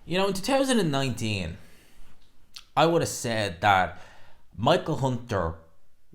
In 2019, I would have said that Michael Hunter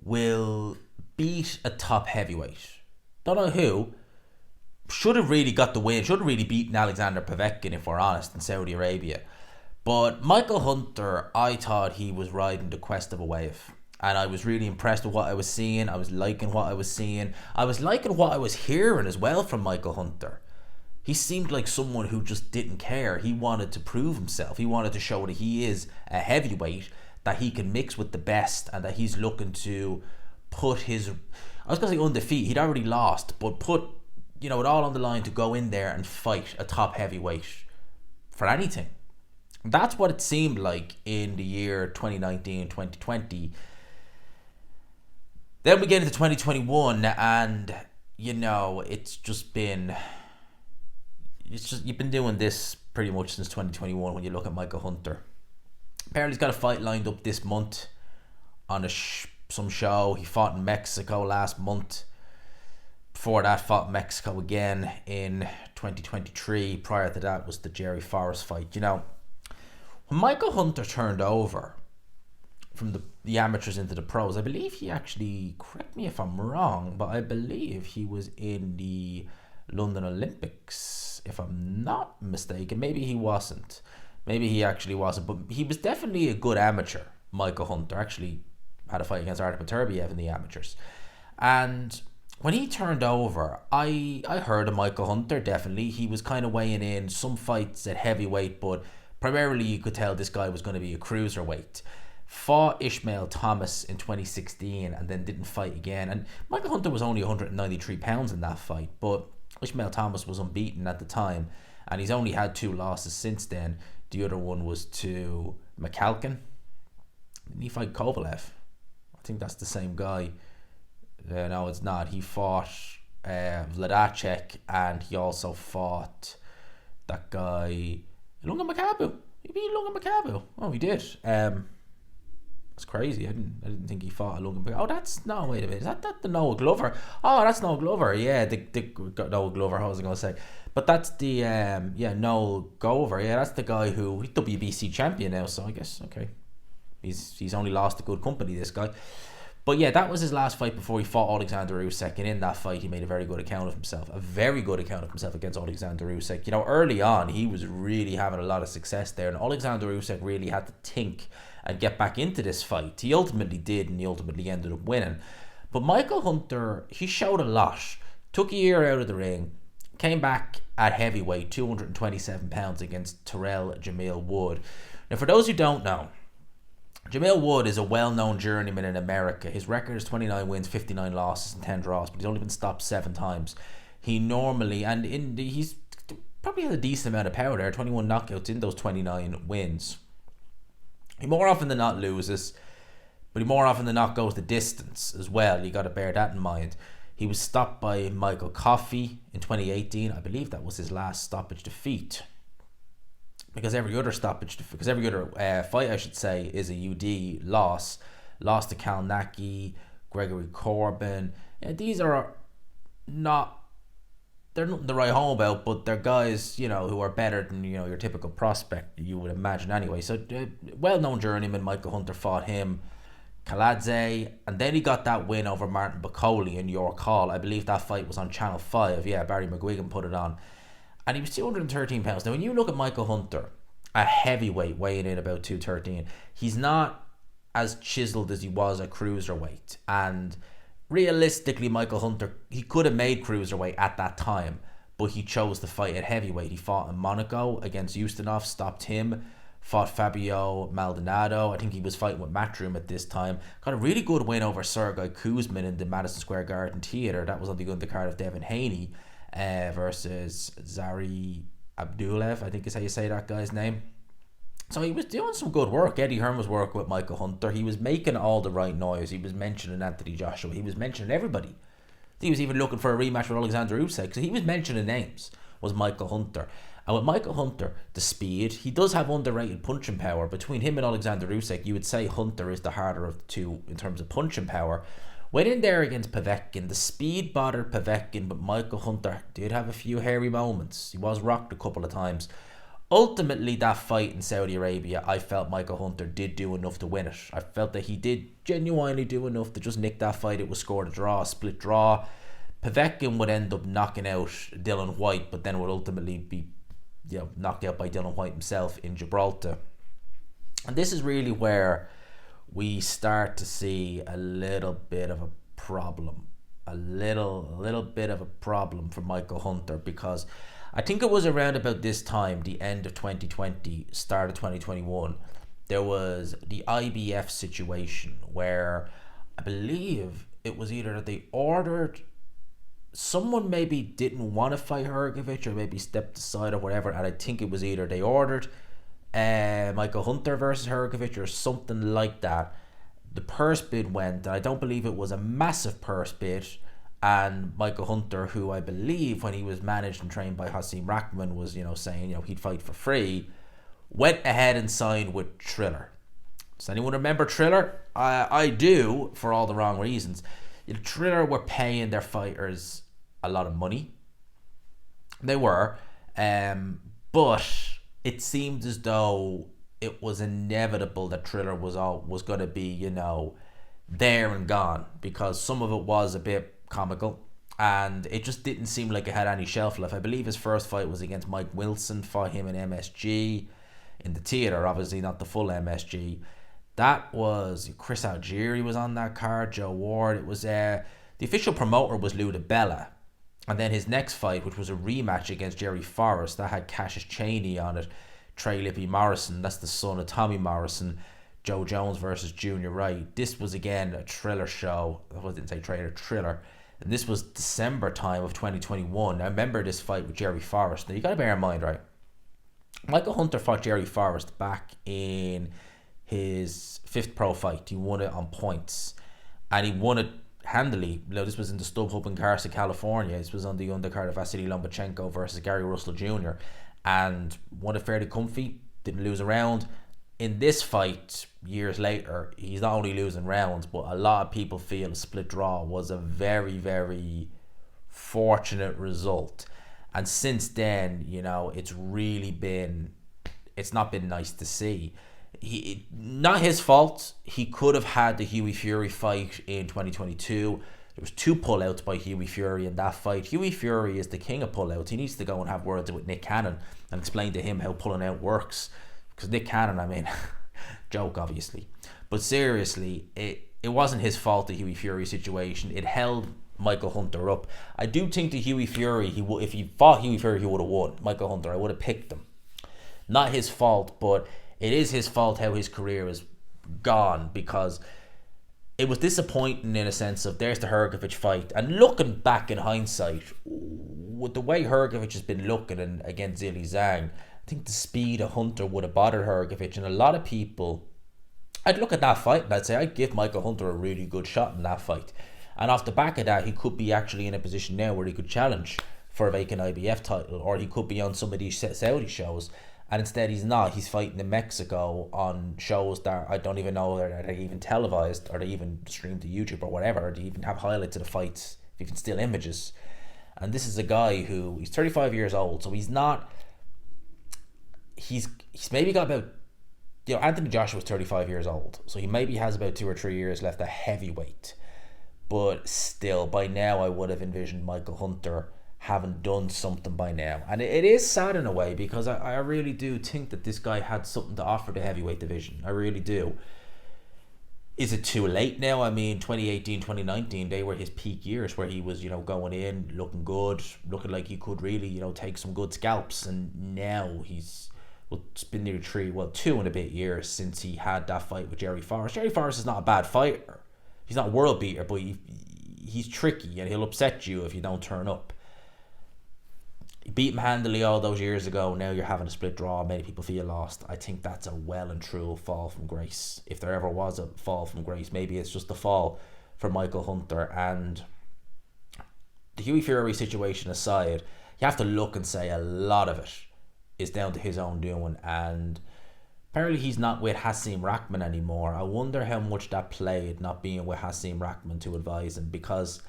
will beat a top heavyweight. Don't know who. Should have really got the win. Should have really beaten Alexander Povetkin, if we're honest, in Saudi Arabia. But Michael Hunter, I thought he was riding the quest of a wave. And I was really impressed with what I was seeing. I was liking what I was seeing. I was liking what I was hearing as well from Michael Hunter. He seemed like someone who just didn't care. He wanted to prove himself. He wanted to show that he is a heavyweight, that he can mix with the best, and that he's looking to put his, I was going to say undefeated. He'd already lost, but put, it all on the line to go in there and fight a top heavyweight for anything. That's what it seemed like in the year 2019, 2020. Then we get into 2021, and, it's just been, you've been doing this pretty much since 2021 when you look at Michael Hunter. Apparently he's got a fight lined up this month on some show. He fought in Mexico last month. Before that, fought in Mexico again in 2023. Prior to that was the Jerry Forrest fight. When Michael Hunter turned over from the amateurs into the pros, I believe he actually, correct me if I'm wrong, but I believe he was in the London Olympics, if I'm not mistaken. Maybe he wasn't. Maybe he actually wasn't. But he was definitely a good amateur, Michael Hunter. Actually had a fight against Artem Beterbiev in the amateurs. And when he turned over, I heard of Michael Hunter, definitely. He was kind of weighing in some fights at heavyweight, but primarily you could tell this guy was going to be a cruiserweight. Fought Ishmael Thomas in 2016 and then didn't fight again. And Michael Hunter was only 193 pounds in that fight, but Ishmael Thomas was unbeaten at the time, and he's only had 2 losses since then. The other one was to McCalkin. Didn't he fight Kovalev? I think that's the same guy. No, it's not. He fought Vladacek, and he also fought that guy Lunga Makabu. He beat Lunga Makabu. Oh, he did. That's crazy. I didn't think he fought a Logan. Oh, that's no. Wait a minute. Is that the Noah Glover? Oh, that's Noah Glover. Yeah, the Noah Glover. How was I going to say? But that's the Noah Glover. Yeah, that's the guy who he's WBC champion now. So I guess okay. He's only lost to good company, this guy. But yeah, that was his last fight before he fought Alexander Usyk, and in that fight he made a very good account of himself. A very good account of himself against Alexander Usyk. Early on he was really having a lot of success there, and Alexander Usyk really had to think and get back into this fight. He ultimately did, and he ultimately ended up winning. But Michael Hunter, he showed a lot. Took a year out of the ring, came back at heavyweight, 227 pounds against Terrell Jamil Wood. Now, for those who don't know, Jamil Wood is a well-known journeyman in America. His record is 29 wins, 59 losses, and 10 draws, but he's only been stopped 7 times. He normally, he's probably has a decent amount of power there, 21 knockouts in those 29 wins. He more often than not loses, but he more often than not goes the distance as well. You got to bear that in mind. He was stopped by Michael Coffey in 2018. I believe that was his last stoppage defeat. Because every other fight, I should say, is a UD loss. Lost to Kalnacki, Gregory Corbin. Yeah, these are not, they're nothing to write home about, but they're guys, who are better than, your typical prospect, you would imagine anyway. So, well-known journeyman, Michael Hunter fought him. Kaladze, and then he got that win over Martin Bacoli in York Hall. I believe that fight was on Channel 5. Yeah, Barry McGuigan put it on. And he was 213 pounds. Now, when you look at Michael Hunter, a heavyweight weighing in about 213, he's not as chiseled as he was at cruiserweight. And realistically, Michael Hunter, he could have made cruiserweight at that time, but he chose to fight at heavyweight. He fought in Monaco against Ustinov, stopped him, fought Fabio Maldonado. I think he was fighting with Matchroom at this time. Got a really good win over Sergei Kuzmin in the Madison Square Garden Theatre. That was on the undercard of Devin Haney versus Zari Abdulev, I think is how you say that guy's name. So he was doing some good work. Eddie Hearn was working with Michael Hunter. He was making all the right noise. He was mentioning Anthony Joshua. He was mentioning everybody. He was even looking for a rematch with Alexander Usyk. So he was mentioning names, was Michael Hunter. And with Michael Hunter, the speed, he does have underrated punching power. Between him and Alexander Usyk, you would say Hunter is the harder of the two in terms of punching power. Went in there against Povetkin. The speed bothered Povetkin, but Michael Hunter did have a few hairy moments. He was rocked a couple of times. Ultimately, that fight in Saudi Arabia, I felt Michael Hunter did do enough to win it. I felt that he did genuinely do enough to just nick that fight. It was scored a draw, a split draw. Povetkin would end up knocking out Dylan White, but then would ultimately be knocked out by Dylan White himself in Gibraltar. And this is really where we start to see a little bit of a problem. A little bit of a problem for Michael Hunter, because I think it was around about this time, the end of 2020, start of 2021, there was the IBF situation where I believe it was either that they ordered, someone maybe didn't want to fight Hrgovic or maybe stepped aside or whatever, and I think it was either they ordered Michael Hunter versus Hrgovic or something like that. The purse bid went, and I don't believe it was a massive purse bid, and Michael Hunter, who I believe when he was managed and trained by Hasim Rahman was, saying, he'd fight for free, went ahead and signed with Triller. Does anyone remember Triller? I do, for all the wrong reasons. Triller were paying their fighters a lot of money. They were. But it seemed as though it was inevitable that Triller was going to be, there and gone, because some of it was a bit comical and it just didn't seem like it had any shelf life. I believe his first fight was against Mike Wilson, fought him in MSG in the theatre, obviously not the full MSG. That was Chris Algieri was on that card, Joe Ward. It was the official promoter was Lou DiBella, and then his next fight, which was a rematch against Jerry Forrest, that had Cassius Chaney on it, Trey Lippy Morrison, that's the son of Tommy Morrison, Joe Jones versus Junior Wright. This was again a Triller show. I didn't say trailer, Triller. And this was December time of 2021. I remember this fight with Jerry Forrest. Now you got to bear in mind, right? Michael Hunter fought Jerry Forrest back in his 5th pro fight. He won it on points, and he won it handily. This was in the StubHub in Carson, California. This was on the undercard of Vasily Lomachenko versus Gary Russell Jr. and won it fairly comfy. Didn't lose a round. In this fight, years later, he's not only losing rounds, but a lot of people feel a split draw was a very, very fortunate result. And since then, it's not been nice to see. Not his fault. He could have had the Hughie Fury fight in 2022. There was 2 pullouts by Hughie Fury in that fight. Hughie Fury is the king of pullouts. He needs to go and have words with Nick Cannon and explain to him how pulling out works. Because Nick Cannon, joke obviously, but seriously, it wasn't his fault, the Hughie Fury situation. It held Michael Hunter up. I do think the Hughie Fury, if he fought Hughie Fury, he would have won. Michael Hunter, I would have picked him. Not his fault, but it is his fault how his career is gone, because it was disappointing in a sense of there's the Hrgovic fight, and looking back in hindsight, with the way Hrgovic has been looking against Zhilei Zhang, I think the speed of Hunter would have bothered Hrgovic, and a lot of people, I'd look at that fight and I'd say I'd give Michael Hunter a really good shot in that fight. And off the back of that, he could be actually in a position now where he could challenge for a vacant IBF title, or he could be on some of these Saudi shows. And instead he's not. He's fighting in Mexico on shows that I don't even know are they even televised, or they even streamed to YouTube or whatever, or they even have highlights of the fights, even still images. And this is a guy who, he's 35 years old, so he's not... He's maybe got about, Anthony Joshua was 35 years old, so he maybe has about 2 or 3 years left at heavyweight. But still, by now I would have envisioned Michael Hunter having done something by now. And it is sad in a way, because I really do think that this guy had something to offer the heavyweight division. I really do. Is it too late now? 2018, 2019, they were his peak years where he was, going in, looking good, looking like he could really, take some good scalps. And now it's been nearly 2 and a bit years since he had that fight with Jerry Forrest. Jerry Forrest is not a bad fighter. He's not a world beater, but he's tricky and he'll upset you if you don't turn up. You beat him handily all those years ago. Now you're having a split draw. Many people feel lost. I think that's a well and true fall from grace. If there ever was a fall from grace, maybe it's just the fall for Michael Hunter. And the Hughie Fury situation aside, you have to look and say a lot of it is down to his own doing, and apparently he's not with Hasim Rahman anymore. I wonder how much that played, not being with Hasim Rahman to advise him, because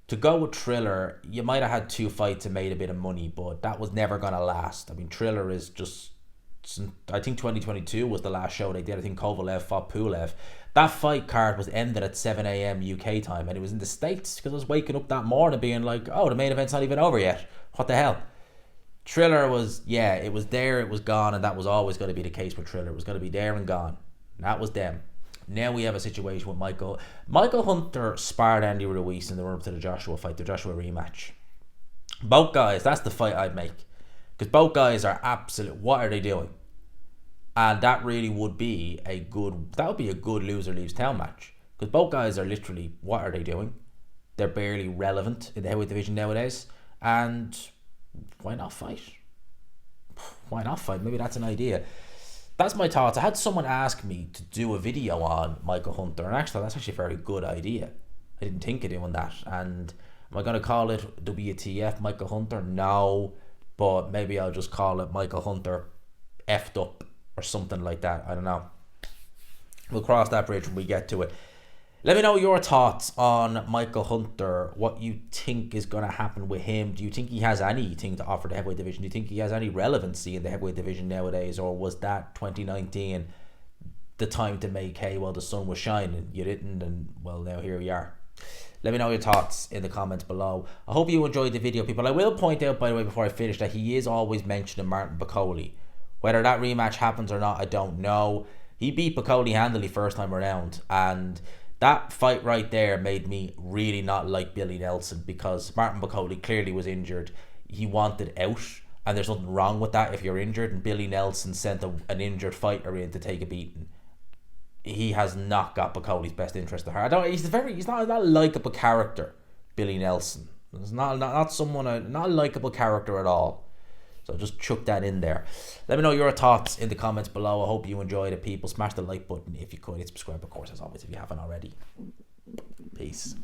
to go with Triller, you might have had 2 fights and made a bit of money, but that was never going to last. Triller is just I think 2022 was the last show they did. I think Kovalev fought Pulev. That fight card was ended at 7 a.m. UK time, and it was in the States because I was waking up that morning being like, oh, the main event's not even over yet. What the hell? Triller was, yeah, it was there, it was gone, and that was always going to be the case with Triller. It was going to be there and gone. That was them. Now we have a situation with Michael. Michael Hunter sparred Andy Ruiz in the run-up to the Joshua fight, the Joshua rematch. Both guys, that's the fight I'd make. Because both guys are absolute, what are they doing? And that really would be a good, that would be a good loser leaves town match. Because both guys are literally, what are they doing? They're barely relevant in the heavyweight division nowadays. And why not fight? Why not fight? Maybe that's an idea. That's my thoughts. I had someone ask me to do a video on Michael Hunter, and actually that's actually a very good idea. I didn't think of doing that. And am I going to call it WTF Michael Hunter? No, but maybe I'll just call it Michael Hunter effed up or something like that. I don't know. We'll cross that bridge when we get to it. Let me know your thoughts on Michael Hunter, what you think is going to happen with him. Do you think he has anything to offer the heavyweight division? Do you think he has any relevancy in the heavyweight division nowadays? Or was that 2019 the time to make hay while the sun was shining? You didn't, and well, now here we are. Let me know your thoughts in the comments below. I hope you enjoyed the video, people. I will point out, by the way, before I finish, that he is always mentioning Martin Bakole. Whether that rematch happens or not, I don't know. He beat Bakole handily first time around, and that fight right there made me really not like Billy Nelson, because Martin Bakole clearly was injured. He wanted out, and there's nothing wrong with that if you're injured, and Billy Nelson sent an injured fighter in to take a beating. He has not got Bacole's best interest at heart. He's not a likeable character, Billy Nelson. He's not someone, not a likeable character at all. So just chuck that in there. Let me know your thoughts in the comments below. I hope you enjoyed it, people. Smash the like button if you could. Hit subscribe, of course, as always, if you haven't already. Peace.